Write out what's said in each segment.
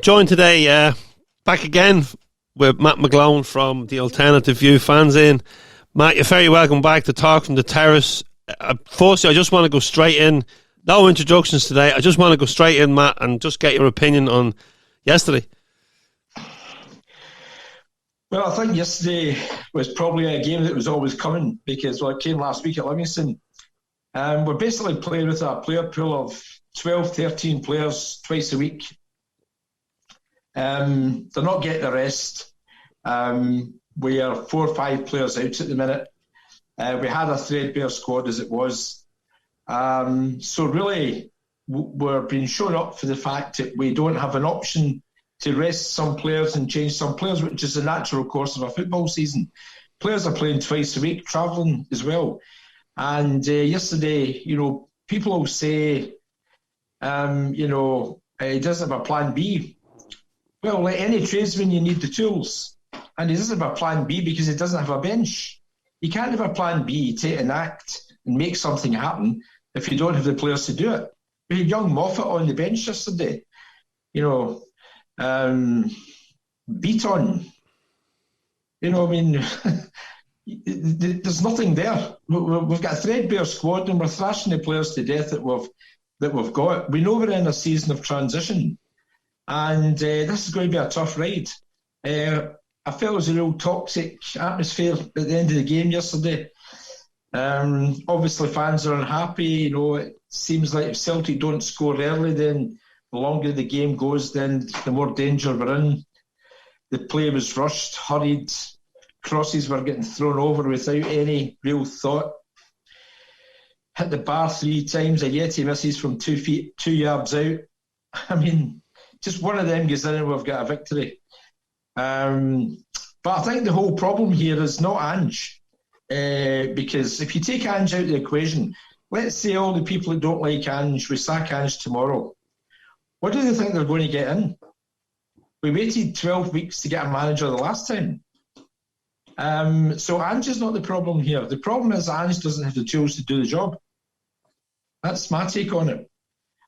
joined today back again with Matt McGlone from the Alternative View Fanzine. Matt, you're very welcome back to talk from the Terrace. Firstly, I just want to go straight in. No introductions today. I just want to go straight in, Matt, and just get your opinion on yesterday. Well, I think yesterday was probably a game that was always coming because it came last week at Livingston. We're basically playing with a player pool of 12, 13 players twice a week. They're not getting a rest. We are 4 or 5 players out at the minute. We had a threadbare squad as it was. So really, we're being shown up for the fact that we don't have an option to rest some players and change some players, which is the natural course of a football season. Players are playing twice a week, travelling as well. And yesterday, people will say, he doesn't have a plan B. Well, like any tradesman, you need the tools. And he doesn't have a plan B because he doesn't have a bench. You can't have a plan B to enact and make something happen if you don't have the players to do it. We had young Moffat on the bench yesterday. Beaton. There's nothing there. We've got a threadbare squad and we're thrashing the players to death that we've got. We know we're in a season of transition. And this is going to be a tough ride. I felt it was a real toxic atmosphere at the end of the game yesterday. Obviously, fans are unhappy. It seems like if Celtic don't score early, then the longer the game goes, then the more danger we're in. The play was rushed, hurried. Crosses were getting thrown over without any real thought. Hit the bar 3 times. A Yeti misses from 2 yards out. Just one of them goes in and we've got a victory. But I think the whole problem here is not Ange. Because if you take Ange out of the equation, let's say all the people that don't like Ange, we sack Ange tomorrow. What do they think they're going to get in? We waited 12 weeks to get a manager the last time. So Ange is not the problem here. The problem is Ange doesn't have the tools to do the job. That's my take on it.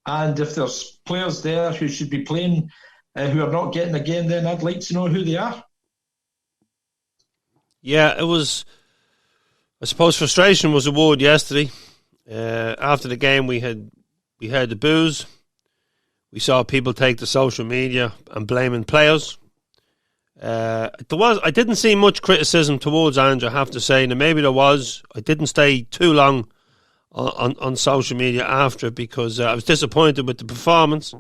And if there's players there who should be playing who are not getting a game, then I'd like to know who they are. Yeah, it was, I suppose frustration was a word yesterday. After the game we heard the boos. We saw people take to social media and blaming players. I didn't see much criticism towards Ange, I have to say. Now maybe there was. I didn't stay too long on social media after it because I was disappointed with the performance.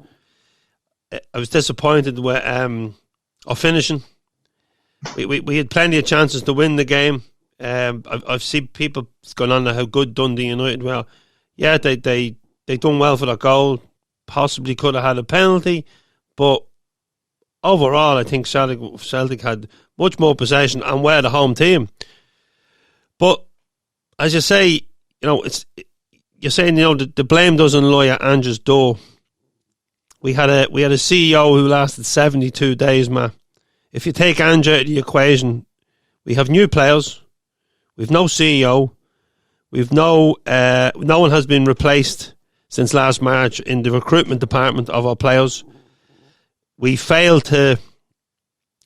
I was disappointed with our finishing. We had plenty of chances to win the game. I've seen people going on how good Dundee United were. Yeah, they done well for their goal. Possibly could have had a penalty, but overall, I think Celtic had much more possession and were the home team. But as you say, you're saying the blame doesn't lie at Ange's door. We had a CEO who lasted 72 days, Matt. If you take Ange out of the equation, we have new players. We've no CEO. We've no one has been replaced since last March in the recruitment department of our players. We failed to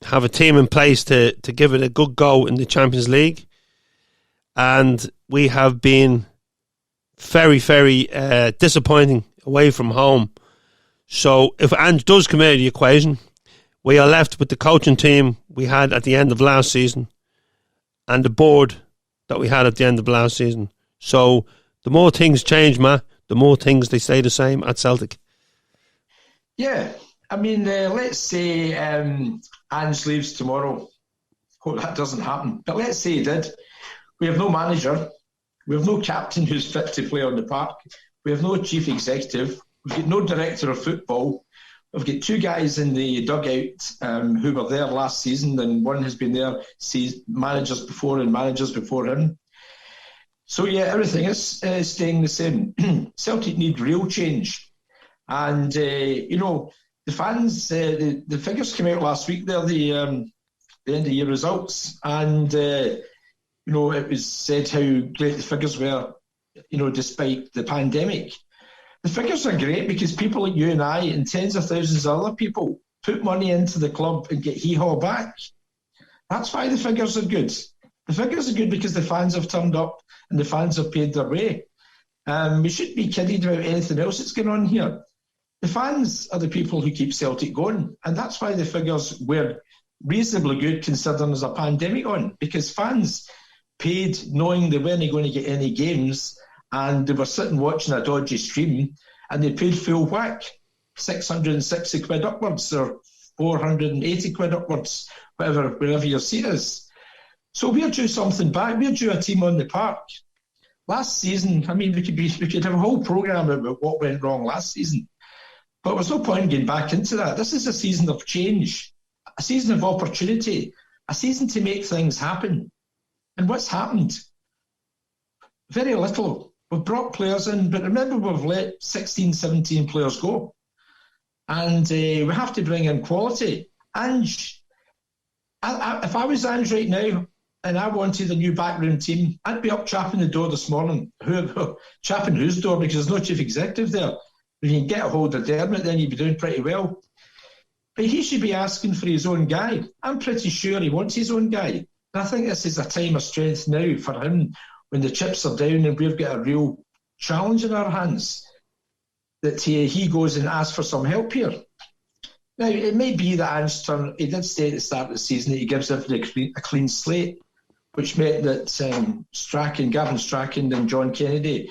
have a team in place to give it a good go in the Champions League. And we have been very, very disappointing away from home. So if Ange does come out of the equation, we are left with the coaching team we had at the end of last season and the board that we had at the end of last season. So the more things change, Matt, the more things they stay the same at Celtic. Yeah, let's say Ange leaves tomorrow. Hope that doesn't happen. But let's say he did. We have no manager. We have no captain who's fit to play on the park. We have no chief executive. We've got no director of football. We've got 2 guys in the dugout who were there last season, and one has been there managers before and managers before him. So, yeah, everything is staying the same. Celtic need real change. And, the fans, the figures came out last week. They're the end-of-year results. And, it was said how great the figures were, despite the pandemic. The figures are great because people like you and I and tens of thousands of other people put money into the club and get hee-haw back. That's why the figures are good. The figures are good because the fans have turned up and the fans have paid their way. We shouldn't be kidding about anything else that's going on here. The fans are the people who keep Celtic going, and that's why the figures were reasonably good considering there's a pandemic on, because fans paid knowing they weren't going to get any games, and they were sitting watching a dodgy stream, and they paid full whack, 660 quid upwards or 480 quid upwards, wherever your seat is. So we're due something back. We're due a team on the park. Last season, I mean, we could have a whole programme about what went wrong last season, but there's no point in getting back into that. This is a season of change, a season of opportunity, a season to make things happen. And what's happened? Very little. We've brought players in, but remember we've let 16, 17 players go. And we have to bring in quality. Ange, if I was Ange right now and I wanted a new backroom team, I'd be up chapping the door this morning. Chapping whose door? Because there's no chief executive there. If you can get a hold of Dermot, then you'd be doing pretty well. But he should be asking for his own guy. I'm pretty sure he wants his own guy. And I think this is a time of strength now for him when the chips are down and we've got a real challenge in our hands, that he goes and asks for some help here. Now, it may be that Ange's turn, he did say at the start of the season that he gives everybody a clean slate, which meant that Gavin Strachan and John Kennedy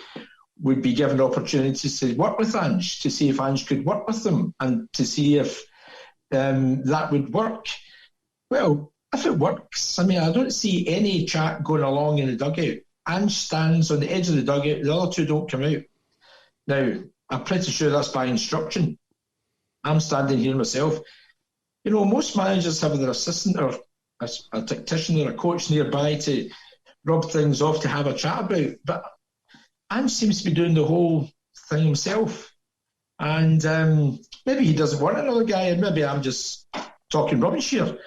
would be given opportunities to work with Ange, to see if Ange could work with them and to see if that would work. Well, if it works, I mean, I don't see any chat going along in the dugout. Ange stands on the edge of the dugout, the other two don't come out. Now, I'm pretty sure that's by instruction. I'm standing here myself. You know, most managers have their assistant or a tactician or a coach nearby to rub things off, to have a chat about. But Ange seems to be doing the whole thing himself. And maybe he doesn't want another guy, and maybe I'm just talking rubbish here.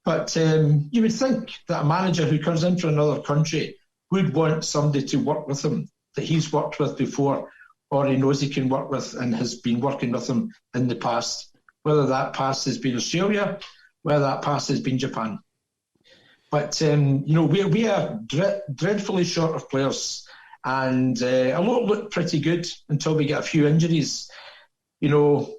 But you would think that a manager who comes in from another country would want somebody to work with him that he's worked with before, or he knows he can work with and has been working with him in the past, whether that past has been Australia, whether that past has been Japan. But, we are dreadfully short of players, and a lot look pretty good until we get a few injuries. You know,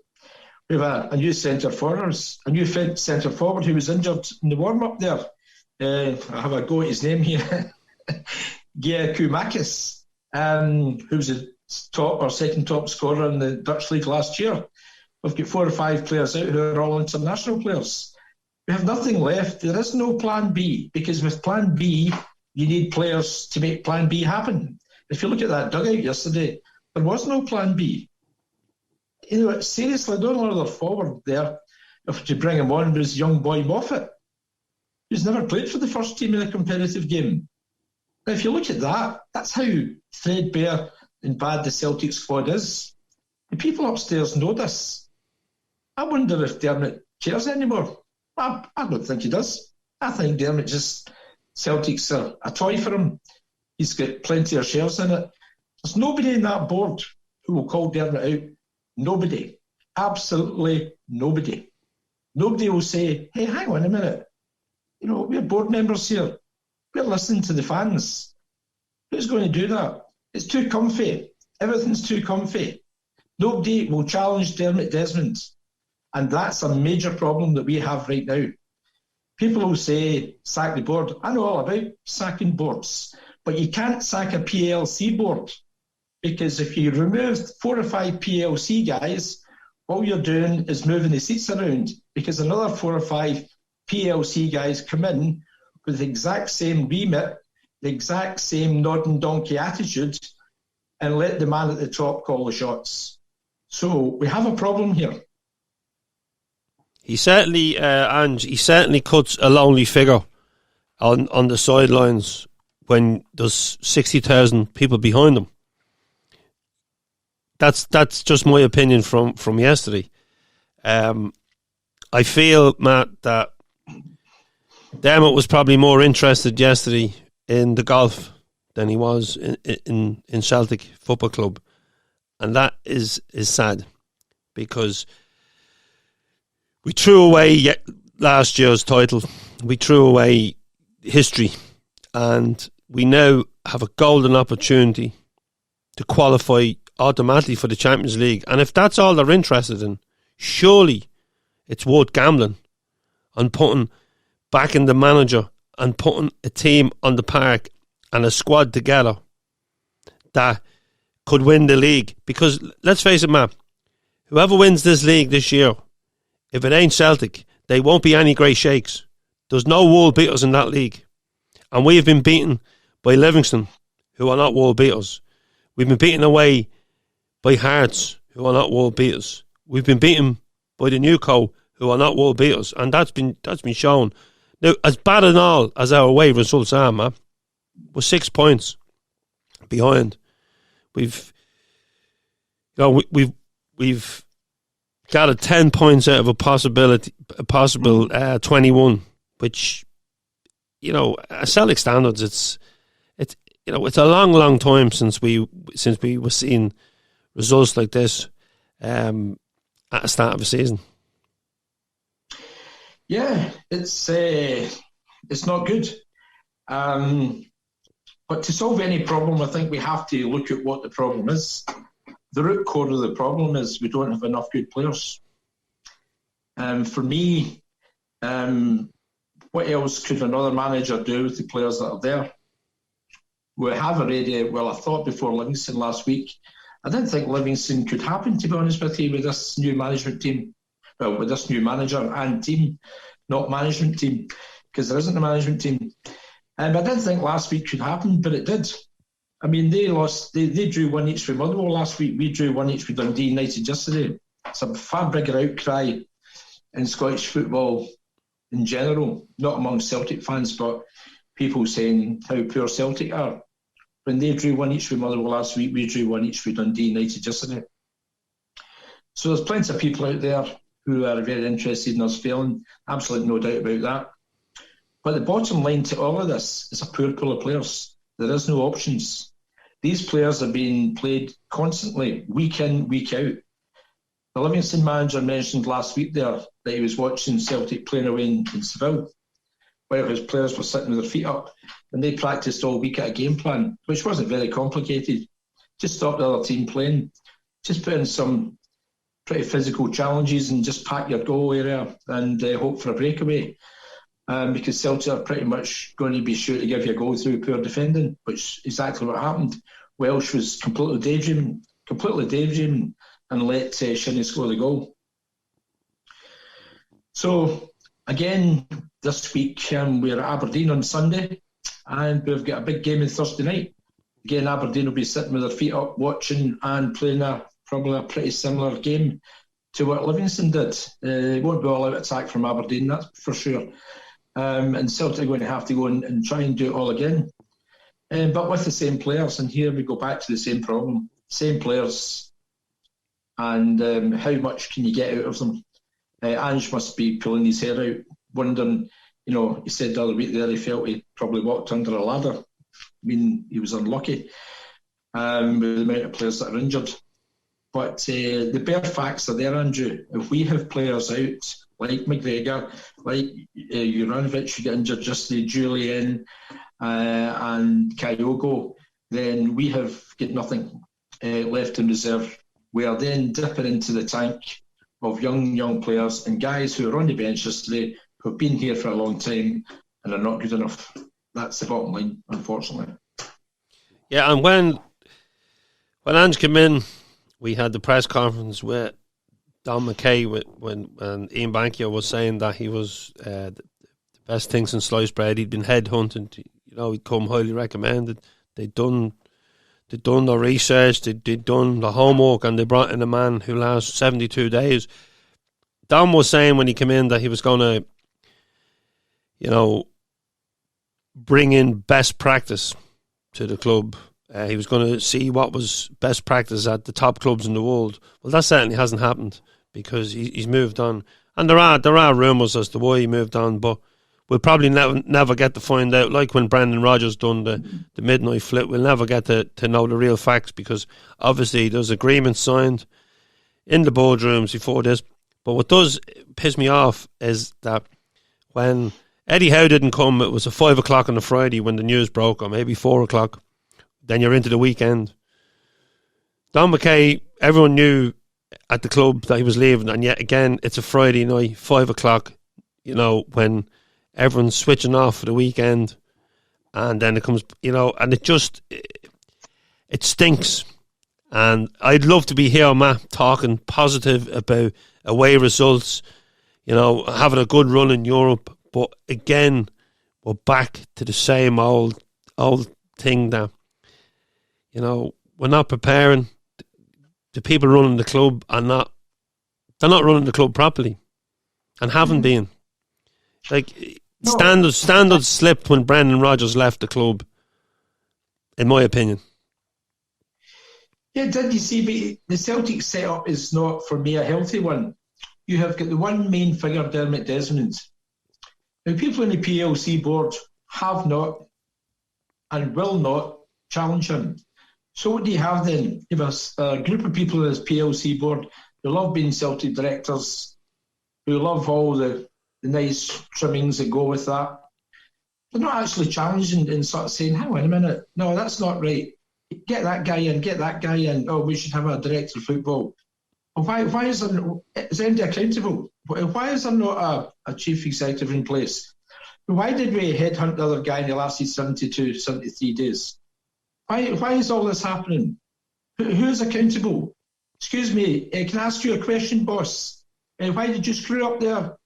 we have a new centre forward who was injured in the warm-up there. I have a go at his name here. Giacomakis, who was the top or second top scorer in the Dutch league last year. We've got 4 or 5 players out who are all international players. We have nothing left. There is no plan B, because with plan B, you need players to make plan B happen. If you look at that dugout yesterday, there was no plan B. You know, seriously, the only other forward there, if you bring him on, was young boy Moffat, who's never played for the first team in a competitive game. Now, if you look at that, that's how threadbare and bad the Celtic squad is. The people upstairs know this. I wonder if Dermot cares anymore. I don't think he does. I think Dermot Celtic's a toy for him. He's got plenty of shares in it. There's nobody in that board who will call Dermot out. Nobody. Absolutely nobody. Nobody will say, hey, hang on a minute. You know, we're board members here. We're listening to the fans. Who's going to do that? It's too comfy. Everything's too comfy. Nobody will challenge Dermot Desmond. And that's a major problem that we have right now. People will say, sack the board. I know all about sacking boards. But you can't sack a PLC board. Because if you remove 4 or 5 PLC guys, all you're doing is moving the seats around. Because another 4 or 5 PLC guys come in with the exact same remit, the exact same nod and donkey attitude, and let the man at the top call the shots. So we have a problem here. He certainly, he certainly cuts a lonely figure on the sidelines when there's 60,000 people behind him. That's just my opinion from yesterday. I feel, Matt, that Dermot was probably more interested yesterday in the golf than he was in Celtic Football Club, and that is sad, because We threw away last year's title. We threw away history, and we now have a golden opportunity to qualify automatically for the Champions League. And if that's all they're interested in, surely it's worth gambling on putting back in the manager and putting a team on the park and a squad together that could win the league. Because let's face it, Matt, whoever wins this league this year, if it ain't Celtic, they won't be any great shakes. There's no world beaters in that league. And we have been beaten by Livingston, who are not world beaters. We've been beaten away by Hearts, who are not world beaters. We've been beaten by the Newco, who are not world beaters. And that's been shown. Now, as bad and all as our away results are, Matt, we're 6 points behind. We've got 10 points out of a possible 21, which, at Celtic standards, it's a long time since we were seeing results like this at the start of a season. Yeah, it's not good. But to solve any problem, I think we have to look at what the problem is. The root core of the problem is we don't have enough good players. For me, what else could another manager do with the players that are there? We have already, I thought before Livingston last week, I didn't think Livingston could happen, to be honest with you, with this new management team. Well, with this new manager and team, not management team, because there isn't a management team. I didn't think last week could happen, but it did. I mean, they lost. They drew 1-1 with Motherwell last week. We drew 1-1 with Dundee United yesterday. It's a far bigger outcry in Scottish football in general, not among Celtic fans, but people saying how poor Celtic are. When they drew 1-1 with Motherwell last week, we drew 1-1 with Dundee United yesterday. So there's plenty of people out there who are very interested in us failing. Absolutely no doubt about that. But the bottom line to all of this is a poor pool of players. There is no options. These players are being played constantly, week in, week out. The Livingston manager mentioned last week there that he was watching Celtic playing away in Seville, while his players were sitting with their feet up, and they practised all week at a game plan, which wasn't very complicated. Just stop the other team playing, just put in some pretty physical challenges and just pack your goal area and hope for a breakaway. Because Celtic are pretty much going to be sure to give you a goal through poor defending, which is exactly what happened. Welsh was completely daydreaming and let Shinnie score the goal. So, again, this week we're at Aberdeen on Sunday, and we've got a big game on Thursday night. Again, Aberdeen will be sitting with their feet up, watching and playing probably a pretty similar game to what Livingston did. It won't be all-out attack from Aberdeen, that's for sure. And Celtic are going to have to go and try and do it all again. But with the same players, and here we go back to the same problem. Same players, and how much can you get out of them? Ange must be pulling his hair out, wondering, he said the other week there he felt he probably walked under a ladder. I mean, he was unlucky with the amount of players that are injured. But the bare facts are there, Andrew. If we have players out, like McGregor, like Juranovic, who got injured just the Julian and Kyogo, then we have got nothing left in reserve. We are then dipping into the tank of young players and guys who are on the bench yesterday, who have been here for a long time and are not good enough. That's the bottom line, unfortunately. Yeah, and when Ange came in, we had the press conference with Don McKay when Ian Bankio was saying that he was the best thing since sliced bread. He'd been headhunted. He'd come highly recommended. They'd done the research. They'd done the homework, and they brought in a man who lasts 72 days. Don was saying when he came in that he was going to, bring in best practice to the club. He was going to see what was best practice at the top clubs in the world. Well, that certainly hasn't happened, because he's moved on. And there are rumours as to why he moved on, but we'll probably never get to find out. Like when Brendan Rodgers done the midnight flip, we'll never get to know the real facts, because obviously there's agreements signed in the boardrooms before this. But what does piss me off is that when Eddie Howe didn't come, it was at 5 o'clock on a Friday when the news broke, or maybe 4 o'clock. Then you're into the weekend. Don McKay, everyone knew at the club that he was leaving, and yet again, it's a Friday night, 5 o'clock, when everyone's switching off for the weekend, and then it comes, and it stinks. And I'd love to be here, Matt, talking positive about away results, having a good run in Europe. But again, we're back to the same old thing that, we're not preparing. The people running the club they're not running the club properly and haven't been. Like, standards slipped when Brendan Rodgers left the club, in my opinion. Yeah, did you see, the Celtic setup is not, for me, a healthy one. You have got the one main figure, Dermot Desmond. Now, people in the PLC board have not and will not challenge him. So what do you have then? You have a group of people in this PLC board who love being Celtic directors, who love all the nice trimmings that go with that. They're not actually challenging and sort of saying, hang on a minute, no, that's not right. Get that guy in. Oh, we should have a director of football. Well, why is MD accountable? Why is there not a chief executive in place? Why did we headhunt the other guy and he lasted 72, 73 days? Why is all this happening? Who is accountable? Excuse me, can I ask you a question, boss? Why did you screw up there?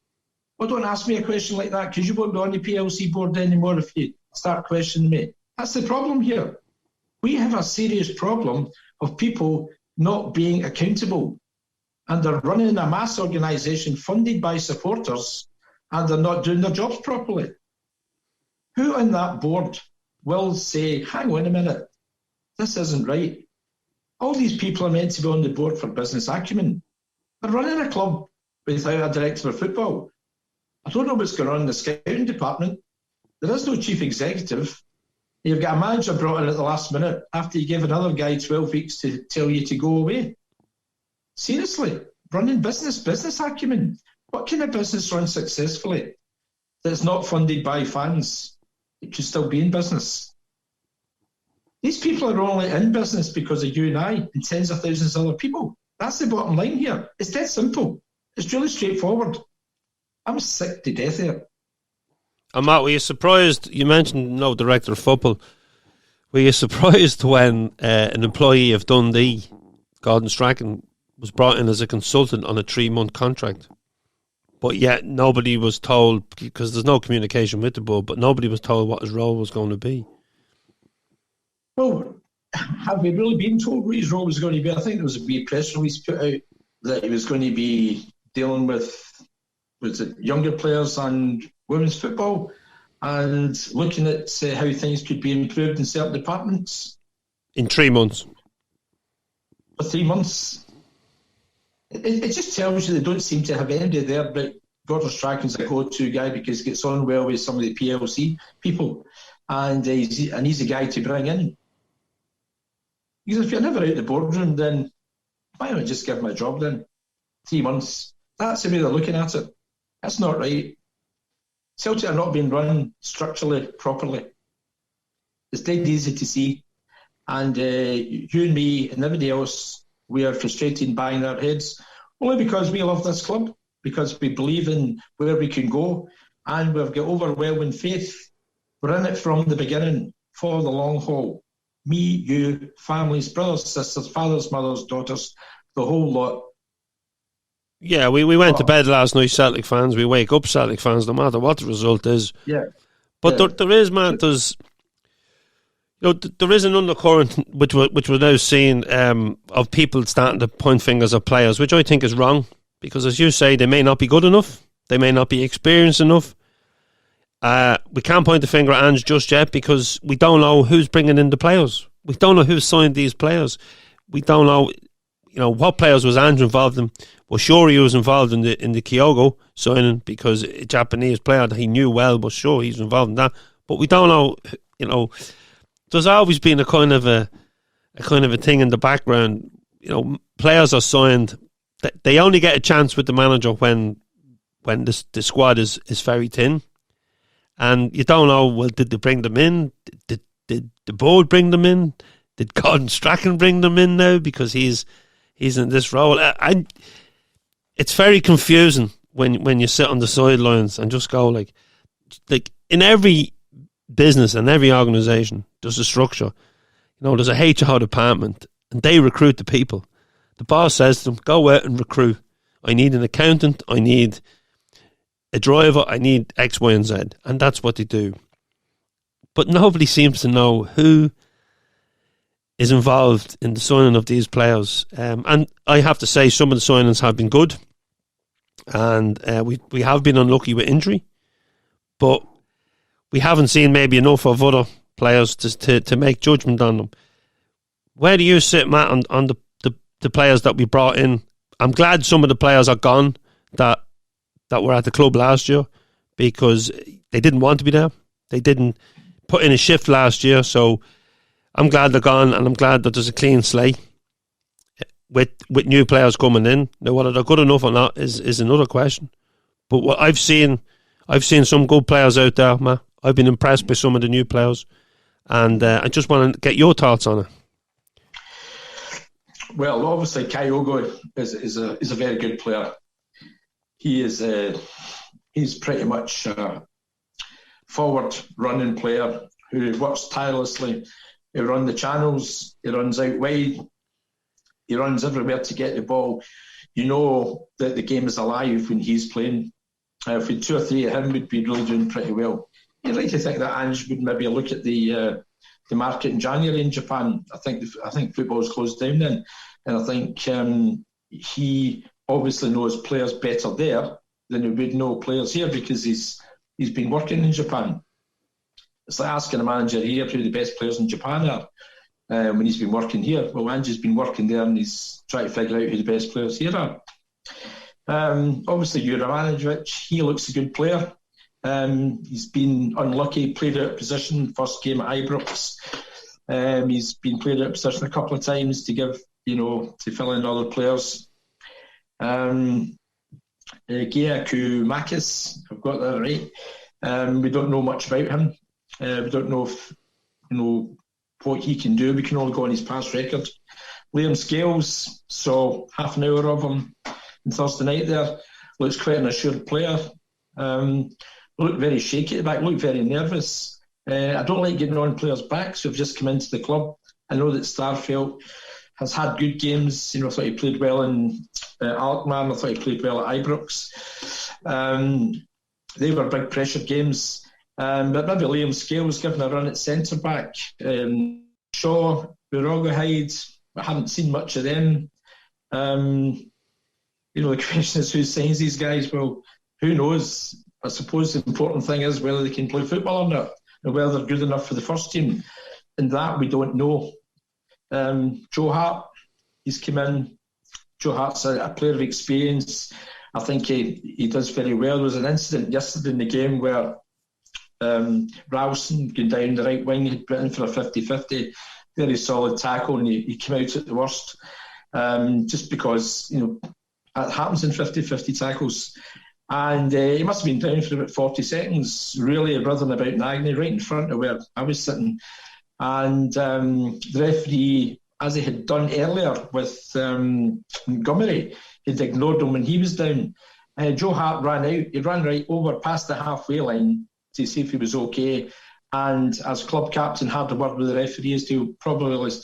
Well, don't ask me a question like that, because you won't be on the PLC board anymore if you start questioning me. That's the problem here. We have a serious problem of people not being accountable, and they're running a mass organisation funded by supporters, and they're not doing their jobs properly. Who on that board will say, hang on a minute, this isn't right? All these people are meant to be on the board for business acumen. They're running a club without a director of football. I don't know what's going on in the scouting department. There is no chief executive. You've got a manager brought in at the last minute after you gave another guy 12 weeks to tell you to go away. Seriously, running business acumen. What kind of business runs successfully that's not funded by fans? It should still be in business. These people are only in business because of you and I and tens of thousands of other people. That's the bottom line here. It's dead simple. It's really straightforward. I'm sick to death here. And Matt, were you surprised? You mentioned no director of football. Were you surprised when an employee of Dundee, Gordon Strachan, was brought in as a consultant on a 3-month contract? But yet nobody was told, because there's no communication with the board, but nobody was told what his role was going to be. Well, have we really been told what his role was going to be? I think there was a wee press release put out that he was going to be dealing with younger players and women's football, and looking at how things could be improved in certain departments. In 3 months. For 3 months. It just tells you they don't seem to have anybody there, but Gordon Strachan's a go-to guy because he gets on well with some of the PLC people, and he's a guy to bring in. Because if you're never out the boardroom, then why not just give him a job then? 3 months. That's the way they're looking at it. That's not right. Celtic are not being run structurally properly. It's dead easy to see. And you and me and everybody else, we are frustrated and banging our heads, only because we love this club, because we believe in where we can go, and we've got overwhelming faith. We're in it from the beginning, for the long haul. Me, you, families, brothers, sisters, fathers, mothers, daughters, the whole lot. Yeah, we went to bed last night, Celtic fans. We wake up Celtic fans, no matter what the result is. Yeah. But there is, man, there is an undercurrent which we're now seeing of people starting to point fingers at players, which I think is wrong, because as you say, they may not be good enough, they may not be experienced enough. We can't point the finger at Ange just yet because we don't know who's bringing in the players. We don't know who's signed these players. We don't know, what players was Ange involved in. Well, sure, he was involved in the Kyogo signing because a Japanese player that he knew well, but sure, he's involved in that. But we don't know, there's always been a kind of a thing in the background. Players are signed they only get a chance with the manager when the squad is very thin, and you don't know. Well, did they bring them in? Did the board bring them in? Did Gordon Strachan bring them in now because he's in this role? It's very confusing when you sit on the sidelines and just go like in every business and every organisation, there's a structure. There's a HR department, and they recruit the people. The boss says to them, go out and recruit. I need an accountant, I need a driver, I need X, Y, and Z. And that's what they do. But nobody seems to know who is involved in the signing of these players. And I have to say, some of the signings have been good. And we have been unlucky with injury. But we haven't seen maybe enough of other players to make judgment on them. Where do you sit, Matt, on the players that we brought in? I'm glad some of the players are gone that were at the club last year, because they didn't want to be there. They didn't put in a shift last year, so I'm glad they're gone, and I'm glad that there's a clean slate with new players coming in. Now, whether they're good enough or not is another question. But what I've seen some good players out there, Matt. I've been impressed by some of the new players, and I just want to get your thoughts on it. Well, obviously, Kyogo is a very good player. He's pretty much a forward running player who works tirelessly. He runs the channels. He runs out wide. He runs everywhere to get the ball. You know that the game is alive when he's playing. If we had 2 or 3 of him, we'd be really doing pretty well. You'd like to think that Ange would maybe look at the market in January in Japan. I think football's closed down then, and I think he obviously knows players better there than he would know players here, because he's been working in Japan. It's like asking a manager here who the best players in Japan are when he's been working here. Well, Ange's been working there and he's trying to figure out who the best players here are. Obviously, Juranovic, he looks a good player. He's been unlucky, played out of position first game at Ibrox. He's been played out of position a couple of times to fill in other players. Giacu Makis, I've got that right. We don't know much about him. We don't know if what he can do. We can only go on his past record. Liam Scales, saw half an hour of him on Thursday night there. Looks quite an assured player. Looked very shaky at the back, looked very nervous. I don't like getting on players' backs who've just come into the club. I know that Starfelt has had good games. I thought he played well in Alkmaar. I thought he played well at Ibrox. They were big pressure games. But maybe Liam Scales given a run at centre-back. Shaw, Burogahide, I haven't seen much of them. The question is who signs these guys? Well, who knows? I suppose the important thing is whether they can play football or not, and whether they're good enough for the first team. And that we don't know. Joe Hart, he's come in. Joe Hart's a player of experience. I think he does very well. There was an incident yesterday in the game where Ralston going down the right wing, he'd put in for a 50-50, very solid tackle, and he came out at the worst. Just because, it happens in 50-50 tackles. And he must have been down for about 40 seconds, really writhing about in agony, right in front of where I was sitting. And the referee, as he had done earlier with Montgomery, he'd ignored him when he was down. Joe Hart ran out. He ran right over past the halfway line to see if he was okay. And as club captain, had a word with the referee as to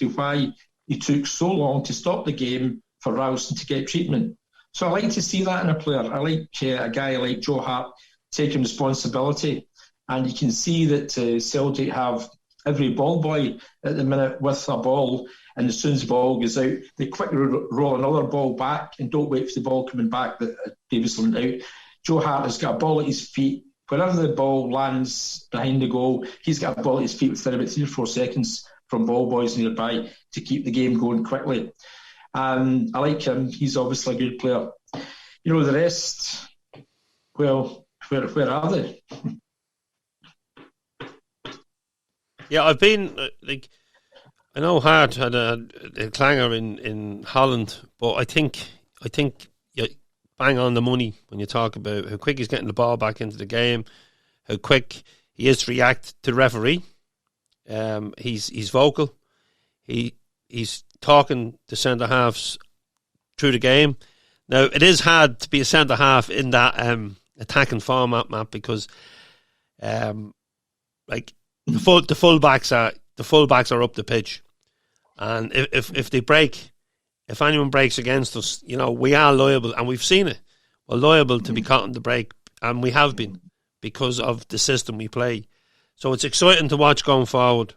why he took so long to stop the game for Ralston to get treatment. So I like to see that in a player. I like a guy like Joe Hart taking responsibility. And you can see that Celtic have every ball boy at the minute with a ball. And as soon as the ball goes out, they quickly roll another ball back and don't wait for the ball coming back that previously went out. Joe Hart has got a ball at his feet. Wherever the ball lands behind the goal, he's got a ball at his feet within about 3 or 4 seconds from ball boys nearby to keep the game going quickly. I like him. He's obviously a good player. The rest, well, where are they? Yeah, I've been I know Hart had a clanger in Holland, but I think I think you bang on the money when you talk about how quick he's getting the ball back into the game, how quick he is to react to the referee. He's vocal. He's talking to centre halves through the game. Now it is hard to be a centre half in that attacking format, Matt, because like the fullbacks are up the pitch, and if they break. If anyone breaks against us, we are liable, and we've seen it. We're liable to be caught on the break, and we have been because of the system we play. So it's exciting to watch going forward.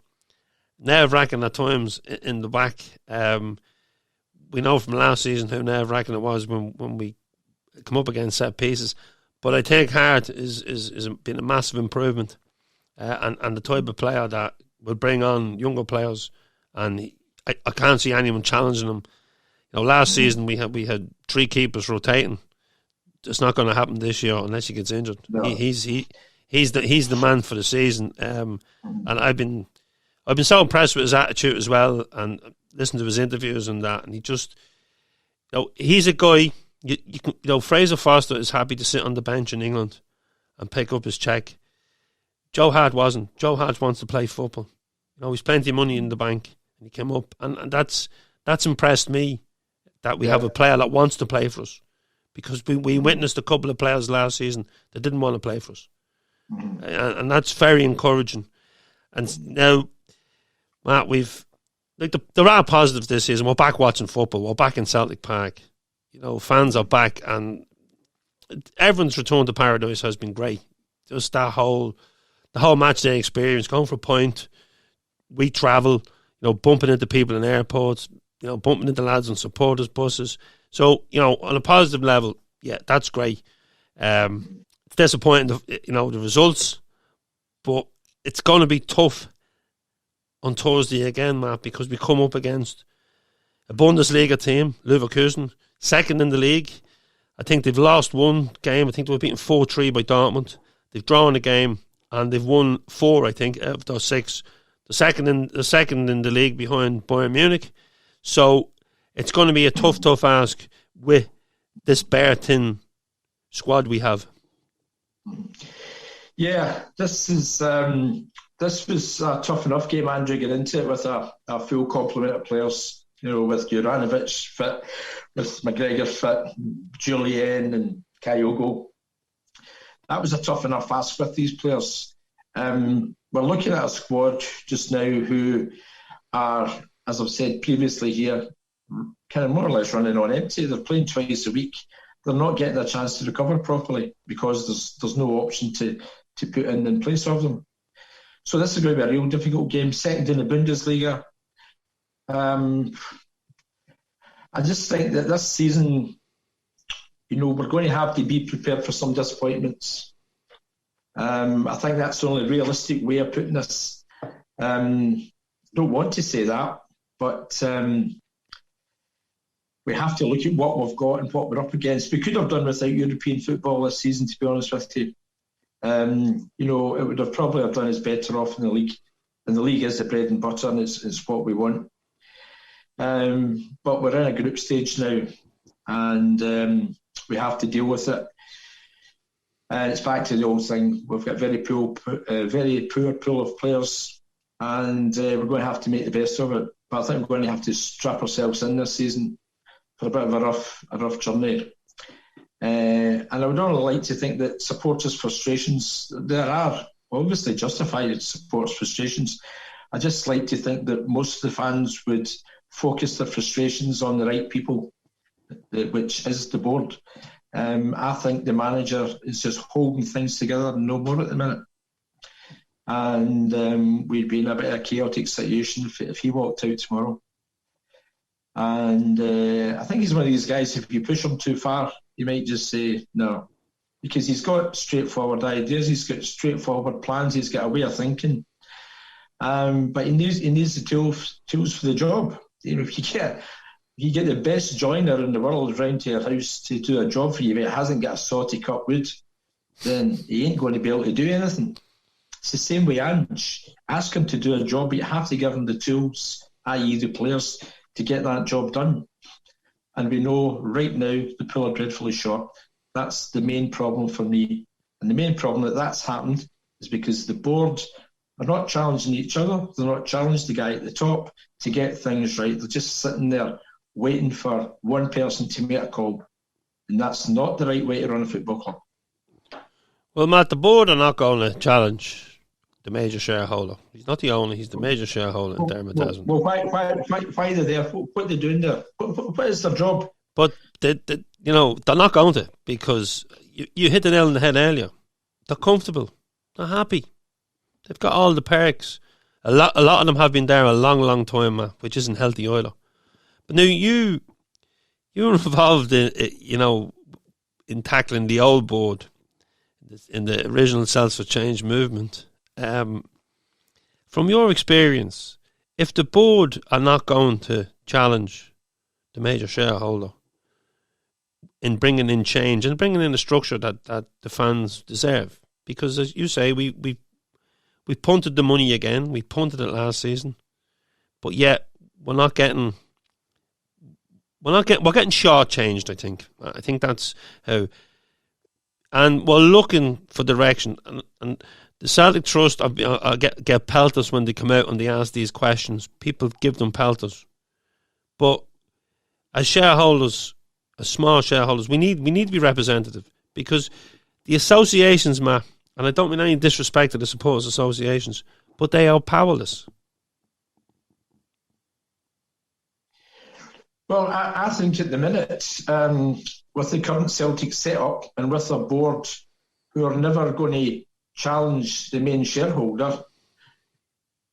Nerve-wracking at times in the back. We know from last season how nerve-wracking it was when we come up against set pieces. But I think Hart is been a massive improvement, and the type of player that will bring on younger players, and I can't see anyone challenging him. Last season we had 3 keepers rotating. It's not going to happen this year unless he gets injured. No. He's the man for the season. And I've been so impressed with his attitude as well, and listened to his interviews and that. And he just, he's a guy. You can, Fraser Forster is happy to sit on the bench in England and pick up his check. Joe Hart wasn't. Joe Hart wants to play football. He's plenty of money in the bank, and he came up, and that's impressed me. That we have a player that wants to play for us, because we witnessed a couple of players last season that didn't want to play for us, and that's very encouraging. And now, Matt, there are positives this season. We're back watching football. We're back in Celtic Park. Fans are back, and everyone's return to paradise has been great. Just the whole match day experience, going for a point. We travel, bumping into people in airports. Bumping into lads on supporters' buses. So, on a positive level, yeah, that's great. It's disappointing, the results, but it's going to be tough on Thursday again, Matt, because we come up against a Bundesliga team, Leverkusen, second in the league. I think they've lost one game. I think they were beaten 4-3 by Dortmund. They've drawn a game, and they've won 4, I think, out of those 6. The second in the league behind Bayern Munich. So it's going to be a tough ask with this bare thin squad we have. Yeah, this was a tough enough game, Andrew, get into it with a full complement of players, with Juranovic fit, with McGregor fit, Julian and Kyogo. That was a tough enough ask with these players. We're looking at a squad just now who are, as I've said previously here, kind of more or less running on empty. They're playing twice a week. They're not getting a chance to recover properly because there's no option to put in place of them. So this is going to be a real difficult game. Second in the Bundesliga. I just think that this season, we're going to have to be prepared for some disappointments. I think that's the only realistic way of putting this. Don't want to say that, but we have to look at what we've got and what we're up against. We could have done without European football this season, to be honest with you. It would have probably have done us better off in the league. And the league is the bread and butter, and it's what we want. But we're in a group stage now, and we have to deal with it. And it's back to the old thing. We've got very poor pool of players, and we're going to have to make the best of it. But I think we're going to have to strap ourselves in this season for a bit of a rough journey. And I would only like to think that supporters' frustrations, there are obviously justified supporters' frustrations. I just like to think that most of the fans would focus their frustrations on the right people, which is the board. I think the manager is just holding things together and no more at the minute. And we'd be in a bit of a chaotic situation if he walked out tomorrow. And I think he's one of these guys, if you push him too far, he might just say no. Because he's got straightforward ideas, he's got straightforward plans, he's got a way of thinking. But he needs the tools for the job. If you get the best joiner in the world round to your house to do a job for you, but it hasn't got a salty cut wood, then he ain't going to be able to do anything. It's the same way Ange. Ask him to do a job, but you have to give him the tools, i.e. the players, to get that job done. and we know right now the pool are dreadfully short. That's the main problem for me. And the main problem that's happened is because the board are not challenging each other. They're not challenging the guy at the top to get things right. They're just sitting there waiting for one person to make a call. And that's not the right way to run a football club. Well, Matt, the board are not going to challenge the major shareholder. He's not the owner, he's the major shareholder in Dermot Desmond. Well, why are they there? What are they doing there? What is their job? But, they're not going to, because you hit the nail on the head earlier. They're comfortable. They're happy. They've got all the perks. A lot of them have been there a long, long time, Matt, which isn't healthy either. But now you're involved in tackling the old board in the original Celts for Change movement. From your experience, if the board are not going to challenge the major shareholder in bringing in change and bringing in a structure that the fans deserve, because as you say, we punted the money again. We punted it last season, but yet we're getting shortchanged. I think that's how. And we're looking for direction. And the Celtic Trust get pelters when they come out and they ask these questions. People give them pelters. But as shareholders, as small shareholders, we need to be representative, because the associations, Matt, and I don't mean any disrespect to the supporters associations, but they are powerless. Well, I think at the minute, with the current Celtic setup and with a board who are never going to challenge the main shareholder,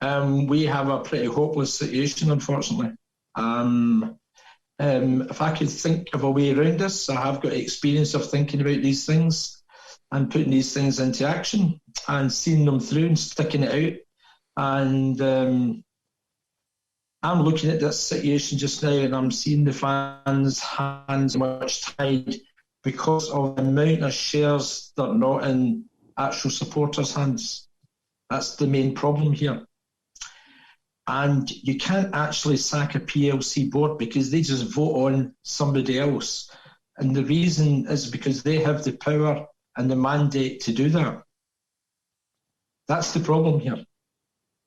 we have a pretty hopeless situation, unfortunately. If I could think of a way around this, I have got experience of thinking about these things and putting these things into action and seeing them through and sticking it out. And I'm looking at this situation just now and I'm seeing the fans' hands much tied because of the amount of shares that are not in actual supporters' hands. That's the main problem here. And you can't actually sack a PLC board because they just vote on somebody else. And the reason is because they have the power and the mandate to do that. That's the problem here. You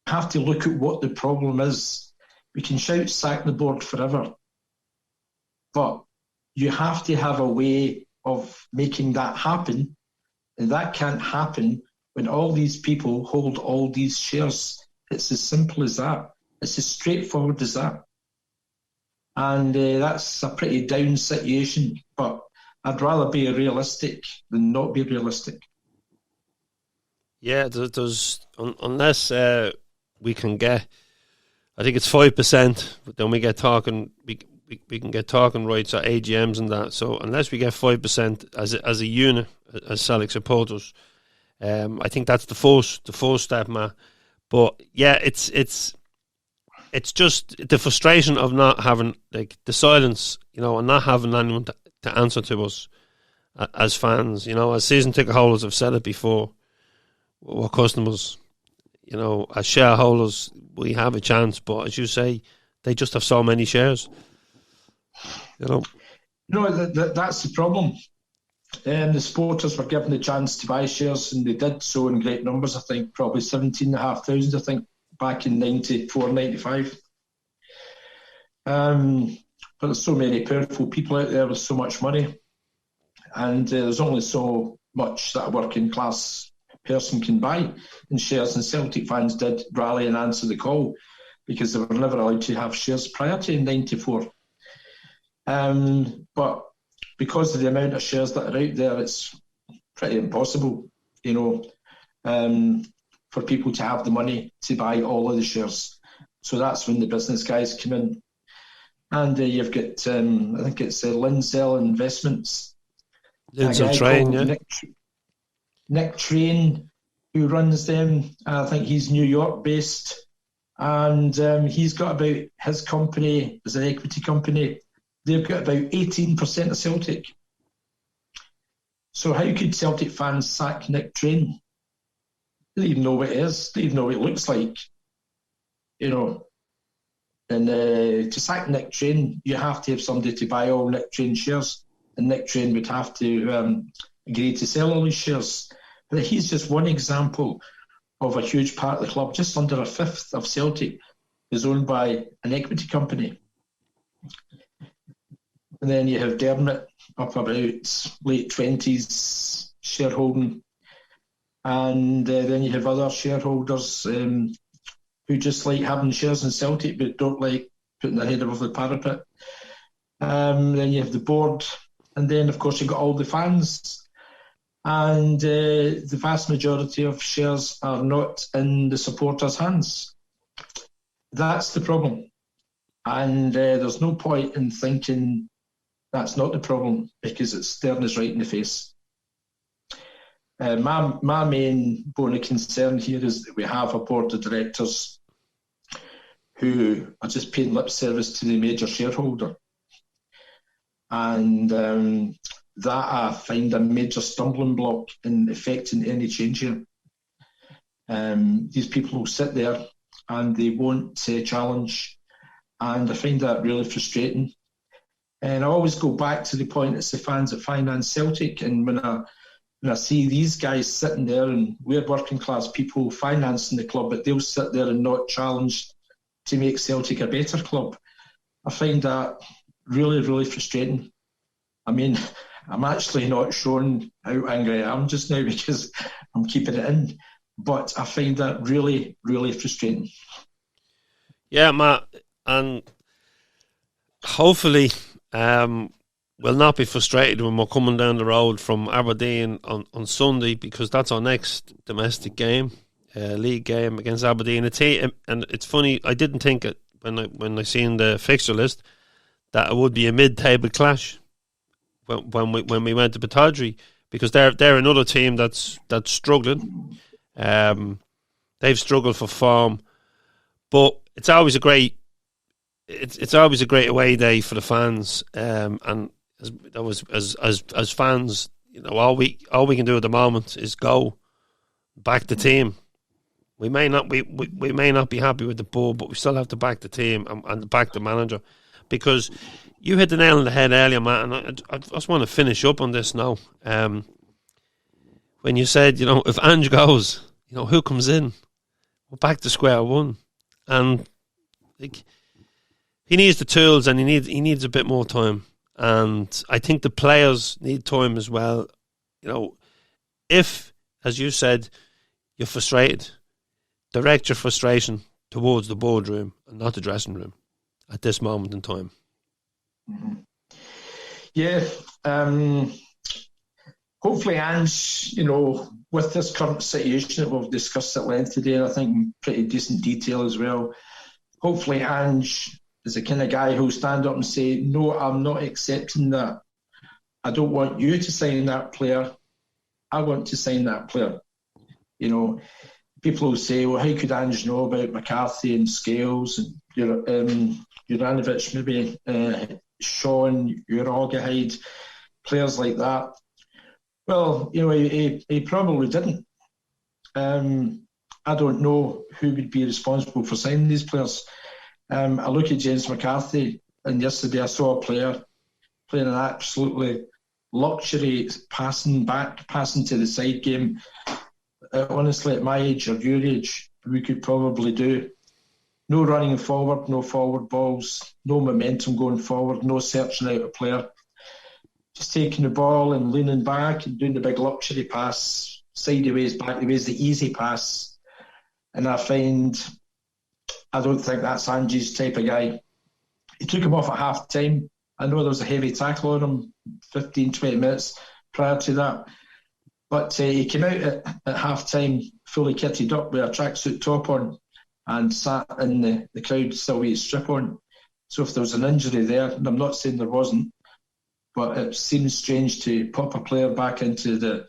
have to look at what the problem is. We can shout sack the board forever, but you have to have a way of making that happen, and that can't happen when all these people hold all these shares. It's as simple as that. It's as straightforward as that. And that's a pretty down situation, but I'd rather be realistic than not be realistic. Yeah, there's unless we can get, I think it's 5%, but then we get talking, we can get talking rights at AGMs and that. So unless we get 5% as a unit, as Celtic supporters, I think that's the first step, Matt. But yeah, it's just the frustration of not having, like, the silence, and not having anyone to answer to us as fans. As season ticket holders, I've said it before, we're customers. As shareholders, we have a chance, but as you say, they just have so many shares. No, that's the problem. The supporters were given the chance to buy shares, and they did so in great numbers. I think probably 17,500. I think back in 94, 95. But there's so many powerful people out there with so much money, and there's only so much that a working class person can buy in shares, and Celtic fans did rally and answer the call because they were never allowed to have shares prior to 94. But because of the amount of shares that are out there, it's pretty impossible, for people to have the money to buy all of the shares. So that's when the business guys come in. And you've got, I think it's Lindsell Investments. Lindsell Train, yeah. Nick Train, who runs them. I think he's New York based, and he's got about, his company is an equity company. They've got about 18% of Celtic. So how could Celtic fans sack Nick Train? They don't even know what it is. They don't even know what it looks like. And to sack Nick Train, you have to have somebody to buy all Nick Train shares, and Nick Train would have to agree to sell all his shares. But he's just one example of a huge part of the club. Just under a fifth of Celtic is owned by an equity company. And then you have Dermot up about late 20s shareholding. And then you have other shareholders who just like having shares in Celtic but don't like putting their head above the parapet. Then you have the board, and then of course you've got all the fans, and the vast majority of shares are not in the supporters' hands. That's the problem, and there's no point in thinking that's not the problem, because it's staring us right in the face. My main bone of concern here is that we have a board of directors who are just paying lip service to the major shareholder. And that I find a major stumbling block in effecting any change here. These people will sit there and they won't challenge, and I find that really frustrating. And I always go back to the point, it's the fans that finance Celtic, and when I see these guys sitting there, and we're working class people financing the club, but they'll sit there and not challenge to make Celtic a better club, I find that really, really frustrating. I mean, I'm actually not showing how angry I am just now because I'm keeping it in, but I find that really, really frustrating. Yeah, Matt, and hopefully we'll not be frustrated when we're coming down the road from Aberdeen on Sunday, because that's our next domestic game, league game against Aberdeen. And it's funny, I didn't think it when I seen the fixture list that it would be a mid-table clash when we went to Pittodrie, because they're another team that's struggling. They've struggled for form, but it's always a great away day for the fans. And as fans, you know, all we can do at the moment is go back the team. We may not be happy with the ball, but we still have to back the team and back the manager, because you hit the nail on the head earlier, Matt, and I just want to finish up on this now. When you said, you know, if Ange goes, you know, who comes in? We're back to square one, and like, he needs the tools, and he needs a bit more time, and I think the players need time as well. You know, if, as you said, you're frustrated, direct your frustration towards the boardroom and not the dressing room at this moment in time. Mm-hmm. Yeah. Hopefully Ange, you know, with this current situation that we've discussed at length today, and I think in pretty decent detail as well, hopefully Ange is the kind of guy who'll stand up and say, no, I'm not accepting that. I don't want you to sign that player. I want to sign that player. You know, people will say, well, how could Ange know about McCarthy and Scales and Juranovic, maybe Sean, Urogahide, players like that? Well, you know, he probably didn't. I don't know who would be responsible for signing these players. I look at James McCarthy, and yesterday I saw a player playing an absolutely luxury passing to the side game. Honestly, at my age or your age, we could probably do. No running forward, no forward balls, no momentum going forward, no searching out a player. Just taking the ball and leaning back and doing the big luxury pass, sideways, backways, the easy pass. And I don't think that's Ange's type of guy. He took him off at half time. I know there was a heavy tackle on him 15, 20 minutes prior to that. But he came out at half time fully kitted up with a tracksuit top on and sat in the crowd still with his strip on. So if there was an injury there, and I'm not saying there wasn't, but it seems strange to pop a player back into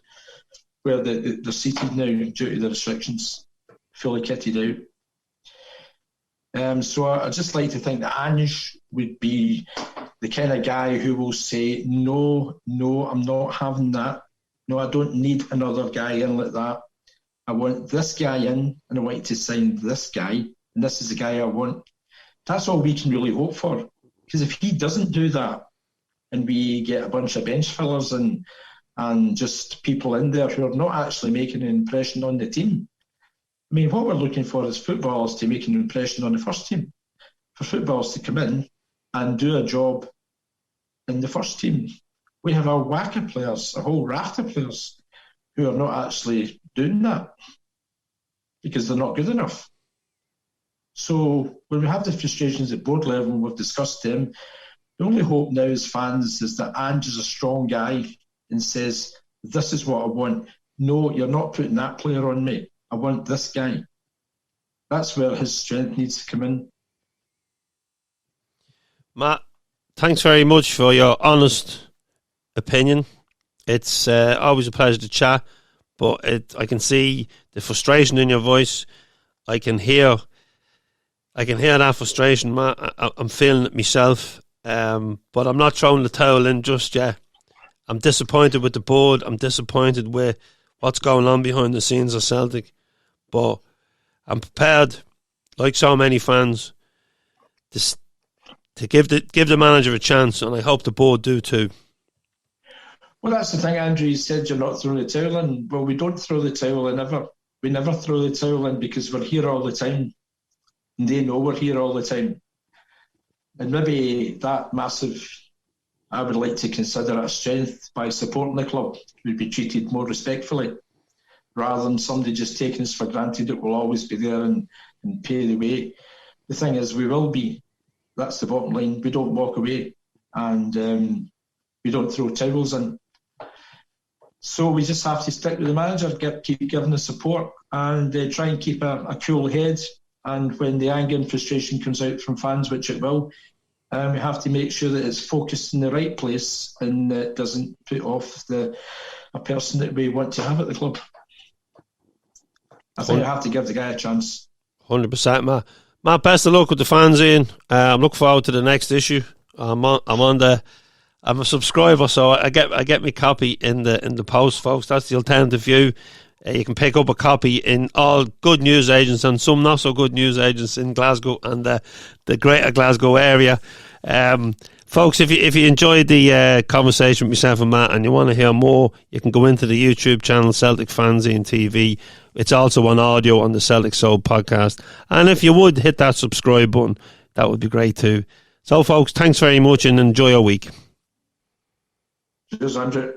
where they're seated now due to the restrictions, fully kitted out. So I'd just like to think that Ange would be the kind of guy who will say, no, I'm not having that. No, I don't need another guy in like that. I want this guy in, and I want to sign this guy, and this is the guy I want. That's all we can really hope for. Because if he doesn't do that, and we get a bunch of bench fillers and just people in there who are not actually making an impression on the team. I mean, what we're looking for is footballers to make an impression on the first team. For footballers to come in and do a job in the first team. We have a whack of players, a whole raft of players who are not actually doing that because they're not good enough. So when we have the frustrations at board level, we've discussed them. The only hope now as fans is that Andrew's a strong guy and says, this is what I want. No, you're not putting that player on me. I want this guy. That's where his strength needs to come in. Matt, thanks very much for your honest opinion. It's always a pleasure to chat, but I can see the frustration in your voice. I can hear that frustration, Matt. I'm feeling it myself, but I'm not throwing the towel in just yet. I'm disappointed with the board. I'm disappointed with what's going on behind the scenes of Celtic, but I'm prepared, like so many fans, to give the manager a chance, and I hope the board do too. Well, that's the thing, Andrew. You said you're not throwing the towel in. Well, we don't throw the towel in ever. We never throw the towel in because we're here all the time. And they know we're here all the time. And maybe that massive, I would like to consider it a strength by supporting the club. We'd be treated more respectfully rather than somebody just taking us for granted that we'll always be there and pay the way. The thing is, we will be. That's the bottom line. We don't walk away and we don't throw towels in. So we just have to stick with the manager, keep giving the support and try and keep a cool head. And when the anger and frustration comes out from fans, which it will, we have to make sure that it's focused in the right place and it doesn't put off a person that we want to have at the club. I think I have to give the guy a chance. 100%, Matt. Matt, best of luck with the fanzine. I'm looking forward to the next issue. I'm a subscriber, so I get my copy in the post, folks. That's the alternative view. You can pick up a copy in all good news agents and some not so good news agents in Glasgow and the greater Glasgow area. Folks, if you enjoyed the conversation with myself and Matt and you want to hear more, you can go into the YouTube channel Celtic Fanzine TV. It's also on audio on the Celtic Soul podcast. And if you would hit that subscribe button, that would be great too. So, folks, thanks very much and enjoy your week. Cheers, Andrew.